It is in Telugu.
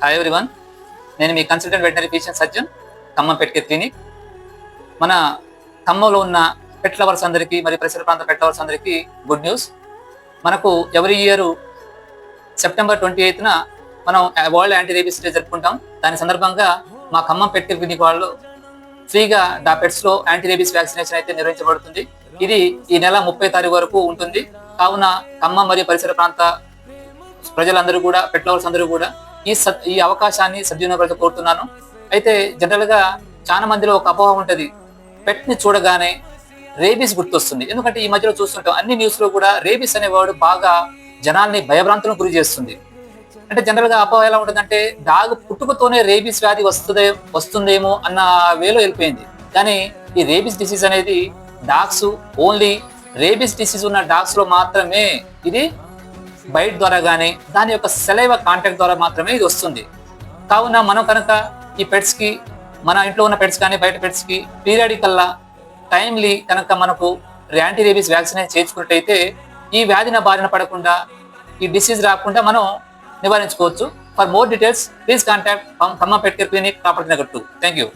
హాయ్ ఎవ్రీవన్, నేను మీ consultant veterinary physician surgeon, Khammam pet care clinic. మన ఖమ్మంలో ఉన్న పెట్ లవర్స్ అందరికీ మరియు పరిసర ప్రాంత పెట్ లవర్స్ అందరికీ గుడ్ న్యూస్. మనకు ఎవరీ ఇయర్ సెప్టెంబర్ 28న మనం వరల్డ్ యాంటీ రేబీస్ డే జరుపుకుంటాం. దాని సందర్భంగా మా ఖమ్మం పెట్ కేర్ క్లినిక్ వాళ్ళు ఫ్రీగా పెట్స్లో యాంటీ రేబీస్ వ్యాక్సినేషన్ అయితే నిర్వహించబడుతుంది. ఇది ఈ నెల 30 తారీఖు వరకు ఉంటుంది. కావున ఖమ్మం మరియు పరిసర ప్రాంత ప్రజలందరూ కూడా, పెట్ లవర్స్ అందరూ కూడా ఈ అవకాశాన్ని సద్వినియోగం కోరుతున్నాను. అయితే జనరల్ గా చాలా మందిలో ఒక అపోహ ఉంటది, పెట్ ని చూడగానే రేబీస్ గుర్తొస్తుంది. ఎందుకంటే ఈ మధ్యలో చూస్తుంటాం అన్ని న్యూస్ లో కూడా రేబీస్ అనేవాడు బాగా జనాల్ని భయభ్రాంతులను గురి చేస్తుంది. అంటే జనరల్ గా అపోహ ఎలా ఉంటుందంటే, డాగ్ పుట్టుకతోనే రేబీస్ వ్యాధి వస్తుందేమో అన్న వేలో వెళ్ళిపోయింది. కానీ ఈ రేబీస్ డిసీజ్ అనేది డాగ్స్ ఓన్లీ రేబీస్ డిసీజ్ ఉన్న డాగ్స్ లో మాత్రమే ఇది బైట్ ద్వారా కానీ దాని యొక్క సెలైవ కాంటాక్ట్ ద్వారా మాత్రమే ఇది వస్తుంది. కావున మనం కనుక ఈ పెట్స్ కి, మన ఇంట్లో ఉన్న పెట్స్ కానీ బయట పెట్స్ కి పీరియాడికల్లా టైమ్లీ కనుక మనకు యాంటీ రేబీస్ వ్యాక్సినేషన్ చేయించుకున్నట్టయితే ఈ వ్యాధిన బారిన పడకుండా, ఈ డిసీజ్ రాకుండా మనం నివారించుకోవచ్చు. For more details please contact Khammam pet care clinic, Kaparthi Nagar 2. Thank you.